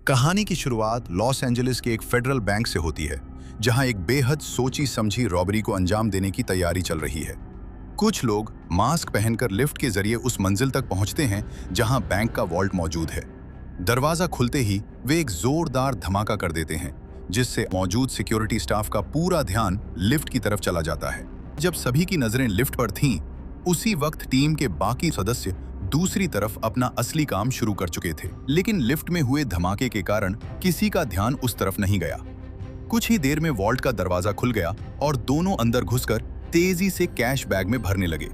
कहानी की शुरुआत लॉस एंजलिस के एक फेडरल बैंक से होती है, जहां एक बेहद सोची समझी रॉबरी को अंजाम देने की तैयारी चल रही है। कुछ लोग मास्क पहनकर लिफ्ट के जरिए उस मंजिल तक पहुंचते हैं जहां बैंक का वॉल्ट मौजूद है। दरवाजा खुलते ही वे एक जोरदार धमाका कर देते हैं, जिससे मौजूद सिक्योरिटी स्टाफ का पूरा ध्यान लिफ्ट की तरफ चला जाता है। जब सभी की नजरें लिफ्ट पर थीं, उसी वक्त टीम के बाकी सदस्य दूसरी तरफ अपना असली काम शुरू कर चुके थे, लेकिन लिफ्ट में हुए धमाके के कारण किसी का ध्यान उस तरफ नहीं गया। कुछ ही देर में वॉल्ट का दरवाजा खुल गया और दोनों अंदर घुसकर तेजी से कैश बैग में भरने लगे।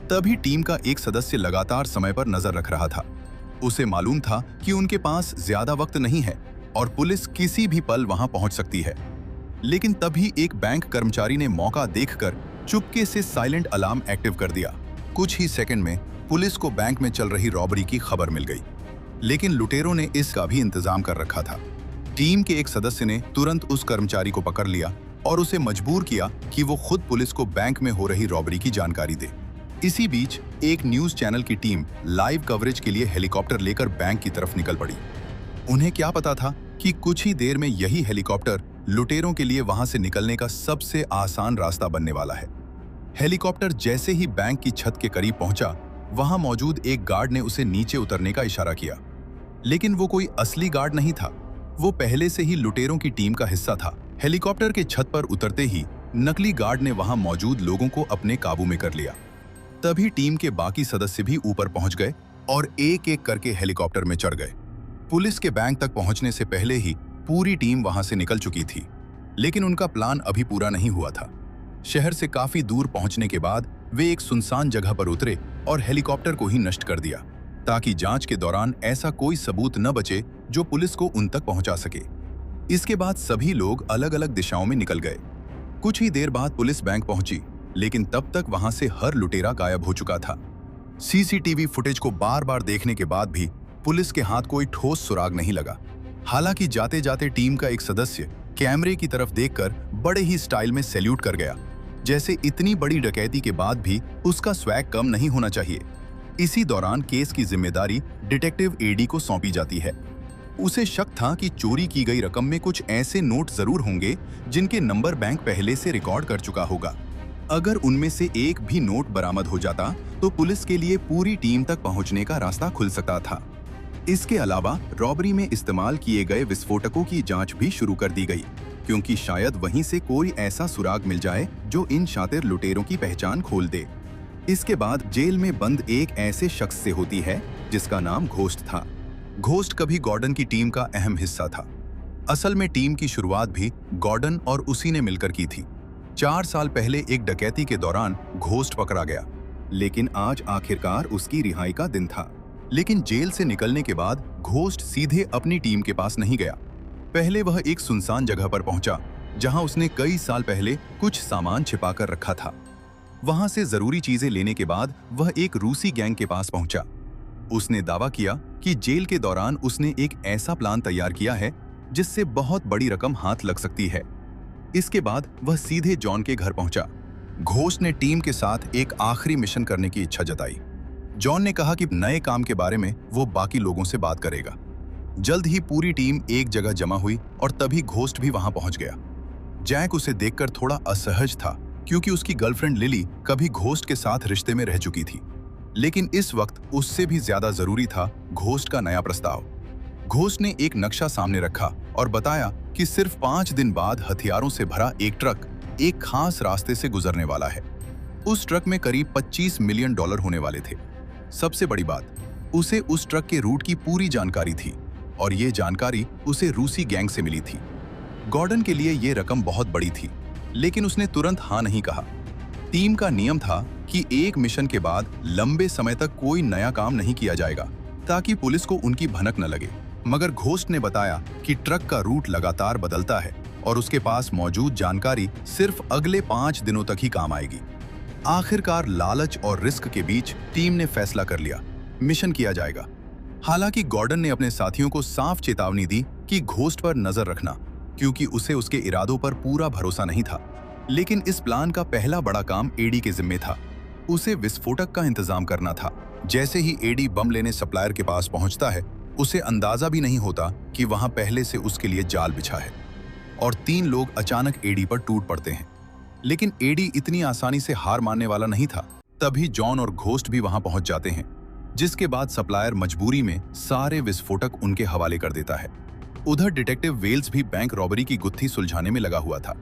तभी टीम का एक सदस्य लगातार समय पर नजर रख रहा था। उसे मालूम था कि उनके पास ज्यादा वक्त नहीं है और पुलिस किसी भी पल वहां पहुंच सकती है। लेकिन तभी एक बैंक कर्मचारी ने मौका देखकर चुपके से साइलेंट अलार्म एक्टिव कर दिया। कुछ ही सेकंड में पुलिस को बैंक में चल रही रॉबरी की खबर मिल गई, लेकिन लुटेरों ने इसका भी इंतजाम कर रखा था। टीम के एक सदस्य ने तुरंत उस कर्मचारी को पकड़ लिया और उसे मजबूर किया कि वो खुद पुलिस को बैंक में हो रही रॉबरी की जानकारी दे। इसी बीच एक न्यूज चैनल की टीम लाइव कवरेज के लिए हेलीकॉप्टर लेकर बैंक की तरफ निकल पड़ी। उन्हें क्या पता था कि कुछ ही देर में यही हेलीकॉप्टर लुटेरों के लिए वहां से निकलने का सबसे आसान रास्ता बनने वाला है। हेलीकॉप्टर जैसे ही बैंक की छत के करीब पहुंचा, वहां मौजूद एक गार्ड ने उसे नीचे उतरने का इशारा किया, लेकिन वो कोई असली गार्ड नहीं था। वो पहले से ही लुटेरों की टीम का हिस्सा था। हेलीकॉप्टर के छत पर उतरते ही नकली गार्ड ने वहां मौजूद लोगों को अपने काबू में कर लिया। तभी टीम के बाकी सदस्य भी ऊपर पहुंच गए और एक एक करके हेलीकॉप्टर में चढ़ गए। पुलिस के बैंक तक पहुंचने से पहले ही पूरी टीम वहां से निकल चुकी थी, लेकिन उनका प्लान अभी पूरा नहीं हुआ था। शहर से काफी दूर पहुंचने के बाद वे एक सुनसान जगह पर उतरे और हेलीकॉप्टर को ही नष्ट कर दिया, ताकि जांच के दौरान ऐसा कोई सबूत न बचे जो पुलिस को उन तक पहुंचा सके। इसके बाद सभी लोग अलग अलग दिशाओं में निकल गए। कुछ ही देर बाद पुलिस बैंक पहुंची, लेकिन तब तक वहां से हर लुटेरा गायब हो चुका था। सीसीटीवी फुटेज को बार बार देखने के बाद भी पुलिस के हाथ कोई ठोस सुराग नहीं लगा। हालांकि जाते जाते टीम का एक सदस्य कैमरे की तरफ देखकर बड़े ही स्टाइल में सैल्यूट कर गया, जैसे इतनी बड़ी डकैती के बाद भी उसका स्वैग कम नहीं होना चाहिए। इसी दौरान केस की जिम्मेदारी डिटेक्टिव एडी को सौंपी जाती है। उसे शक था कि चोरी की गई रकम में कुछ ऐसे नोट जरूर होंगे जिनके नंबर बैंक पहले से रिकॉर्ड कर चुका होगा। अगर उनमें से एक भी नोट बरामद हो जाता तो पुलिस के लिए पूरी टीम तक पहुंचने का रास्ता खुल सकता था। इसके अलावा रॉबरी में इस्तेमाल किए गए विस्फोटकों की जांच भी शुरू कर दी गई, क्योंकि शायद वहीं से कोई ऐसा सुराग मिल जाए जो इन शातिर लुटेरों की पहचान खोल दे। इसके बाद जेल में बंद एक ऐसे शख्स से होती है जिसका नाम घोस्ट था। घोस्ट कभी गॉर्डन की टीम का अहम हिस्सा था। असल में टीम की शुरुआत भी गॉर्डन और उसी ने मिलकर की थी। 4 साल पहले एक डकैती के दौरान घोस्ट पकड़ा गया, लेकिन आज आखिरकार उसकी रिहाई का दिन था। लेकिन जेल से निकलने के बाद घोस्ट सीधे अपनी टीम के पास नहीं गया। पहले वह एक सुनसान जगह पर पहुंचा, जहां उसने कई साल पहले कुछ सामान छिपाकर रखा था। वहां से जरूरी चीजें लेने के बाद वह एक रूसी गैंग के पास पहुंचा। उसने दावा किया कि जेल के दौरान उसने एक ऐसा प्लान तैयार किया है जिससे बहुत बड़ी रकम हाथ लग सकती है। इसके बाद वह सीधे जॉन के घर पहुंचा। घोस्ट ने टीम के साथ एक आखिरी मिशन करने की इच्छा जताई। जॉन ने कहा कि नए काम के बारे में वो बाकी लोगों से बात करेगा। जल्द ही पूरी टीम एक जगह जमा हुई और तभी घोस्ट भी वहां पहुंच गया। जैक उसे देखकर थोड़ा असहज था, क्योंकि उसकी गर्लफ्रेंड लिली कभी घोस्ट के साथ रिश्ते में रह चुकी थी। लेकिन इस वक्त उससे भी ज्यादा जरूरी था घोस्ट का नया प्रस्ताव। घोस्ट ने एक नक्शा सामने रखा और बताया कि सिर्फ 5 दिन बाद हथियारों से भरा एक ट्रक एक खास रास्ते से गुजरने वाला है। उस ट्रक में करीब $25 मिलियन होने वाले थे। सबसे बड़ी बात, उसे उस ट्रक के रूट की पूरी जानकारी थी और ये जानकारी उसे रूसी गैंग से मिली थी। गॉर्डन के लिए ये रकम बहुत बड़ी थी, लेकिन उसने तुरंत हाँ नहीं कहा। टीम का नियम था कि एक मिशन के बाद लंबे समय तक कोई नया काम नहीं किया जाएगा, ताकि पुलिस को उनकी भनक न लगे। मगर घोस्ट ने बताया कि ट्रक का रूट लगातार बदलता है और उसके पास मौजूद जानकारी सिर्फ अगले 5 दिनों तक ही काम आएगी। आखिरकार लालच और रिस्क के बीच टीम ने फैसला कर लिया, मिशन किया जाएगा। हालांकि गॉर्डन ने अपने साथियों को साफ चेतावनी दी कि घोस्ट पर नजर रखना, क्योंकि उसे उसके इरादों पर पूरा भरोसा नहीं था। लेकिन इस प्लान का पहला बड़ा काम एडी के जिम्मे था। उसे विस्फोटक का इंतजाम करना था। जैसे ही एडी बम लेने सप्लायर के पास पहुंचता है, उसे अंदाजा भी नहीं होता कि वहां पहले से उसके लिए जाल बिछा है और 3 लोग अचानक एडी पर टूट पड़ते हैं। लेकिन एडी इतनी आसानी से हार मानने वाला नहीं था। तभी जॉन और घोस्ट भी वहां पहुंच जाते हैं, जिसके बाद सप्लायर मजबूरी में सारे विस्फोटक उनके हवाले कर देता है। उधर डिटेक्टिव वेल्स भी बैंक रॉबरी की गुत्थी सुलझाने में लगा हुआ था।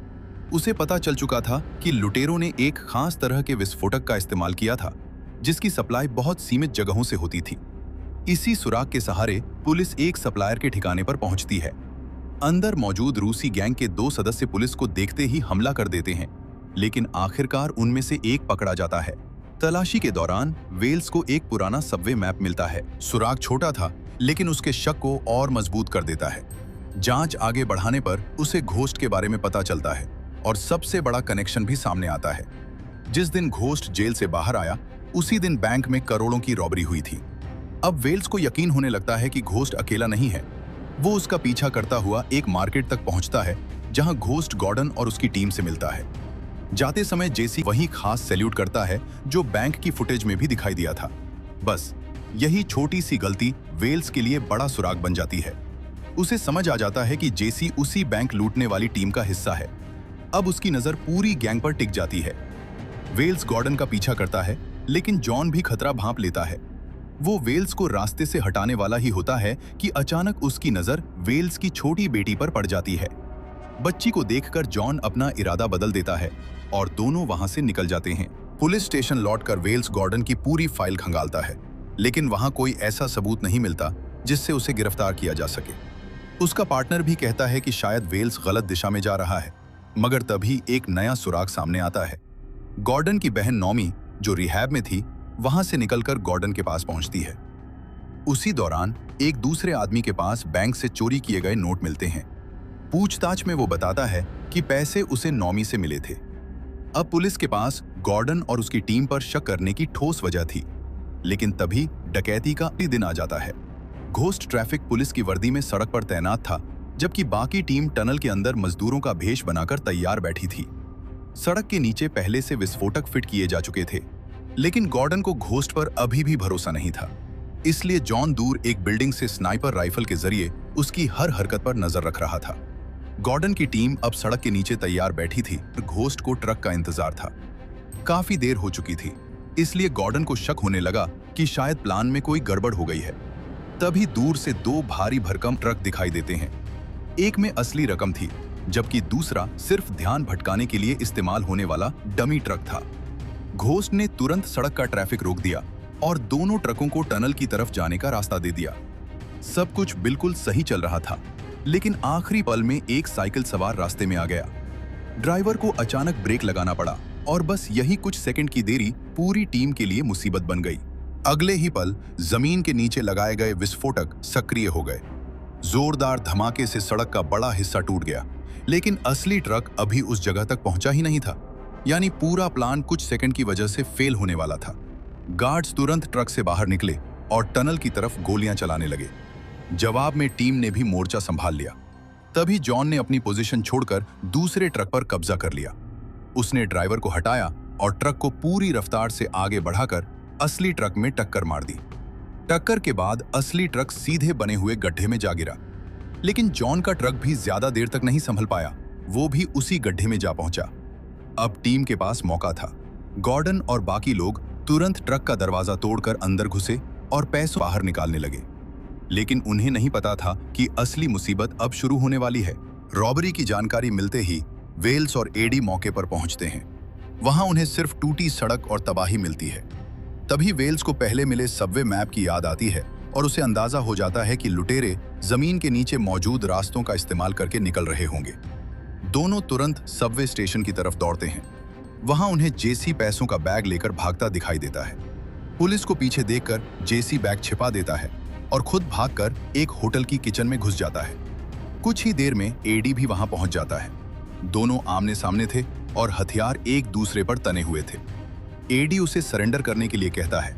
उसे पता चल चुका था कि लुटेरों ने एक खास तरह के विस्फोटक का इस्तेमाल किया था, जिसकी सप्लाई बहुत सीमित जगहों से होती थी। इसी सुराग के सहारे पुलिस एक सप्लायर के ठिकाने पर पहुंचती है। अंदर मौजूद रूसी गैंग के 2 सदस्य पुलिस को देखते ही हमला कर देते हैं, लेकिन आखिरकार उनमें से एक पकड़ा जाता है। तलाशी के दौरान वेल्स को एक पुराना सबवे मैप मिलता है। सुराग छोटा था, लेकिन उसके शक को और मजबूत कर देता है। जांच आगे बढ़ाने पर उसे घोस्ट के बारे में पता चलता है और सबसे बड़ा कनेक्शन भी सामने आता है। जिस दिन घोस्ट जेल से बाहर आया, उसी दिन बैंक में करोड़ों की रॉबरी हुई थी। अब वेल्स को यकीन होने लगता है कि घोस्ट अकेला नहीं है। वो उसका पीछा करता हुआ एक मार्केट तक पहुंचता है, जहां घोस्ट गॉर्डन और उसकी टीम से मिलता है। जाते समय जेसी वही खास सैल्यूट करता है जो बैंक की फुटेज में भी दिखाई दिया था। बस यही छोटी सी गलती वेल्स के लिए बड़ा सुराग बन जाती है। उसे समझ आ जाता है कि जेसी उसी बैंक लूटने वाली टीम का हिस्सा है। अब उसकी नजर पूरी गैंग पर टिक जाती है। वेल्स गॉर्डन का पीछा करता है, लेकिन जॉन भी खतरा भांप लेता है। वो वेल्स को रास्ते से हटाने वाला ही होता है कि अचानक उसकी नजर वेल्स की छोटी बेटी पर पड़ जाती है। बच्ची को देखकर जॉन अपना इरादा बदल देता है और दोनों वहां से निकल जाते हैं। पुलिस स्टेशन लौटकर वेल्स गॉर्डन की पूरी फाइल खंगालता है, लेकिन वहां कोई ऐसा सबूत नहीं मिलता जिससे उसे गिरफ्तार किया जा सके। उसका पार्टनर भी कहता है कि शायद वेल्स गलत दिशा में जा रहा है, मगर तभी एक नया सुराग सामने आता है। गॉर्डन की बहन नॉमी, जो रिहैब में थी, वहां से निकलकर गॉर्डन के पास पहुंचती है। उसी दौरान एक दूसरे आदमी के पास बैंक से चोरी किए गए नोट मिलते हैं। पूछताछ में वो बताता है कि पैसे उसे नॉमी से मिले थे। अब पुलिस के पास गॉर्डन और उसकी टीम पर शक करने की ठोस वजह थी, लेकिन तभी डकैती का दिन आ जाता है। घोस्ट ट्रैफिक पुलिस की वर्दी में सड़क पर तैनात था, जबकि बाकी टीम टनल के अंदर मजदूरों का भेष बनाकर तैयार बैठी थी। सड़क के नीचे पहले से विस्फोटक फिट किए जा चुके थे, लेकिन गॉर्डन को घोस्ट पर अभी भी भरोसा नहीं था। इसलिए जॉन दूर एक बिल्डिंग से स्नाइपर राइफल के जरिए उसकी हर हरकत पर नजर रख रहा था। गॉर्डन की टीम अब सड़क के नीचे तैयार बैठी थी और घोस्ट को ट्रक का इंतजार था। काफी देर हो चुकी थी, इसलिए गॉर्डन को शक होने लगा कि शायद प्लान में कोई गड़बड़ हो गई है। तभी दूर से 2 भारी भरकम ट्रक दिखाई देते हैं। एक में असली रकम थी, जबकि दूसरा सिर्फ ध्यान भटकाने के लिए इस्तेमाल होने वाला डमी ट्रक था। घोस्ट ने तुरंत सड़क का ट्रैफिक रोक दिया और दोनों ट्रकों को टनल की तरफ जाने का रास्ता दे दिया। सब कुछ बिल्कुल सही चल रहा था, लेकिन आखिरी पल में एक साइकिल सवार रास्ते में आ गया। ड्राइवर को अचानक ब्रेक लगाना पड़ा और बस यही कुछ सेकंड की देरी पूरी टीम के लिए मुसीबत बन गई। अगले ही पल जमीन के नीचे लगाए गए विस्फोटक सक्रिय हो गए। जोरदार धमाके से सड़क का बड़ा हिस्सा टूट गया, लेकिन असली ट्रक अभी उस जगह तक पहुंचा ही नहीं था। यानी पूरा प्लान कुछ सेकंड की वजह से फेल होने वाला था। गार्ड्स तुरंत ट्रक से बाहर निकले और टनल की तरफ गोलियां चलाने लगे। जवाब में टीम ने भी मोर्चा संभाल लिया। तभी जॉन ने अपनी पोजीशन छोड़कर दूसरे ट्रक पर कब्जा कर लिया। उसने ड्राइवर को हटाया और ट्रक को पूरी रफ्तार से आगे बढ़ाकर असली ट्रक में टक्कर मार दी। टक्कर के बाद असली ट्रक सीधे बने हुए गड्ढे में जा गिरा, लेकिन जॉन का ट्रक भी ज्यादा देर तक नहीं संभल पाया। वो भी उसी गड्ढे में जा पहुंचा। अब टीम के पास मौका था। गॉर्डन और बाकी लोग तुरंत ट्रक का दरवाजा तोड़कर अंदर घुसे और पैसों बाहर निकालने लगे, लेकिन उन्हें नहीं पता था कि असली मुसीबत अब शुरू होने वाली है। रॉबरी की जानकारी मिलते ही वेल्स और एडी मौके पर पहुंचते हैं। वहां उन्हें सिर्फ टूटी सड़क और तबाही मिलती है। तभी वेल्स को पहले मिले सबवे मैप की याद आती है और उसे अंदाजा हो जाता है कि लुटेरे जमीन के नीचे मौजूद रास्तों का इस्तेमाल करके निकल रहे होंगे। दोनों तुरंत सबवे स्टेशन की तरफ दौड़ते हैं। वहां उन्हें जेसी पैसों का बैग लेकर भागता दिखाई देता है। पुलिस को पीछे देखकर जेसी बैग छिपा देता है और खुद भागकर एक होटल की किचन में घुस जाता है। कुछ ही देर में एडी भी वहां पहुंच जाता है। दोनों आमने सामने थे और हथियार एक दूसरे पर तने हुए थे। एडी उसे सरेंडर करने के लिए कहता है,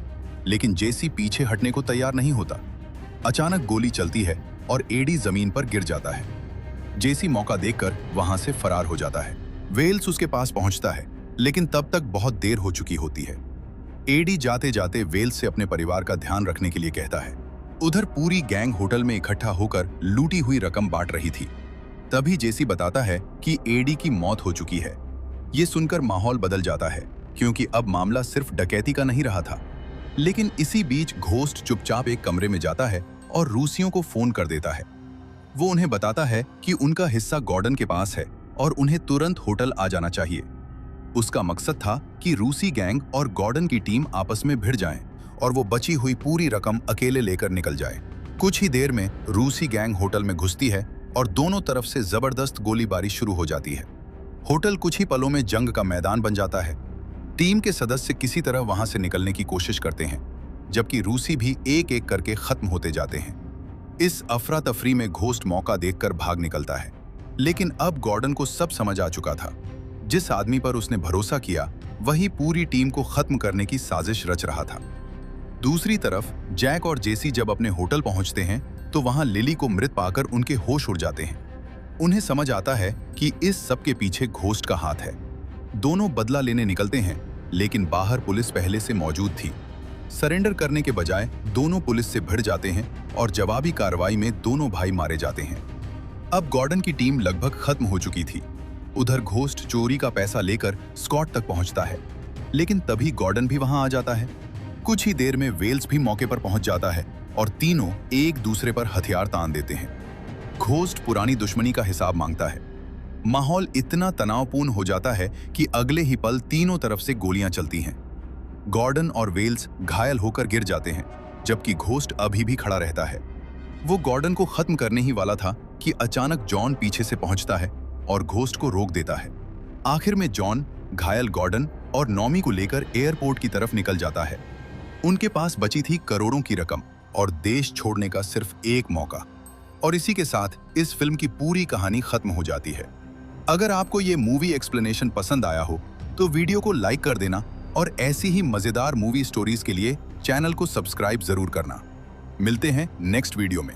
लेकिन जेसी पीछे हटने को तैयार नहीं होता। अचानक गोली चलती है और एडी जमीन पर गिर जाता है। जेसी मौका देखकर वहां से फरार हो जाता है। वेल्स उसके पास पहुंचता है, लेकिन तब तक बहुत देर हो चुकी होती है। एडी जाते जाते वेल्स से अपने परिवार का ध्यान रखने के लिए कहता है। उधर पूरी गैंग होटल में इकट्ठा होकर लूटी हुई रकम बांट रही थी। तभी जेसी बताता है कि एडी की मौत हो चुकी है। ये सुनकर माहौल बदल जाता है, क्योंकि अब मामला सिर्फ डकैती का नहीं रहा था। लेकिन इसी बीच घोस्ट चुपचाप एक कमरे में जाता है और रूसियों को फोन कर देता है। वो उन्हें बताता है कि उनका हिस्सा गॉर्डन के पास है और उन्हें तुरंत होटल आ जाना चाहिए। उसका मकसद था कि रूसी गैंग और गॉर्डन की टीम आपस में भिड़ जाएं और वो बची हुई पूरी रकम अकेले लेकर निकल जाए। कुछ ही देर में रूसी गैंग होटल में घुसती है और दोनों तरफ से जबरदस्त गोलीबारी शुरू हो जाती है। होटल कुछ ही पलों में जंग का मैदान बन जाता है। टीम के सदस्य किसी तरह वहां से निकलने की कोशिश करते हैं, जबकि रूसी भी एक एक करके खत्म होते जाते हैं। इस अफरा तफरी में घोस्ट मौका देखकर भाग निकलता है, लेकिन अब गॉर्डन को सब समझ आ चुका था। जिस आदमी पर उसने भरोसा किया वही पूरी टीम को खत्म करने की साजिश रच रहा था। दूसरी तरफ जैक और जेसी जब अपने होटल पहुंचते हैं तो वहां लिली को मृत पाकर उनके होश उड़ जाते हैं। उन्हें समझ आता है कि इस सब के पीछे घोस्ट का हाथ है। दोनों बदला लेने निकलते हैं, लेकिन बाहर पुलिस पहले से मौजूद थी। सरेंडर करने के बजाय दोनों पुलिस से भिड़ जाते हैं और जवाबी कार्रवाई में दोनों भाई मारे जाते हैं। अब गॉर्डन की टीम लगभग खत्म हो चुकी थी। उधर घोस्ट चोरी का पैसा लेकर स्कॉट तक पहुंचता है, लेकिन तभी गॉर्डन भी वहां आ जाता है। कुछ ही देर में वेल्स भी मौके पर पहुंच जाता है और तीनों एक दूसरे पर हथियार तान देते हैं। घोस्ट पुरानी दुश्मनी का हिसाब मांगता है। माहौल इतना तनावपूर्ण हो जाता है कि अगले ही पल तीनों तरफ से गोलियां चलती हैं। गॉर्डन और वेल्स घायल होकर गिर जाते हैं, जबकि घोस्ट अभी भी खड़ा रहता है। वो गॉर्डन को खत्म करने ही वाला था कि अचानक जॉन पीछे से पहुंचता है और घोस्ट को रोक देता है। आखिर में जॉन घायल गॉर्डन और नॉमी को लेकर एयरपोर्ट की तरफ निकल जाता है। उनके पास बची थी करोड़ों की रकम और देश छोड़ने का सिर्फ एक मौका। और इसी के साथ इस फिल्म की पूरी कहानी खत्म हो जाती है। अगर आपको ये मूवी एक्सप्लेनेशन पसंद आया हो तो वीडियो को लाइक कर देना और ऐसी ही मजेदार मूवी स्टोरीज के लिए चैनल को सब्सक्राइब जरूर करना। मिलते हैं नेक्स्ट वीडियो में।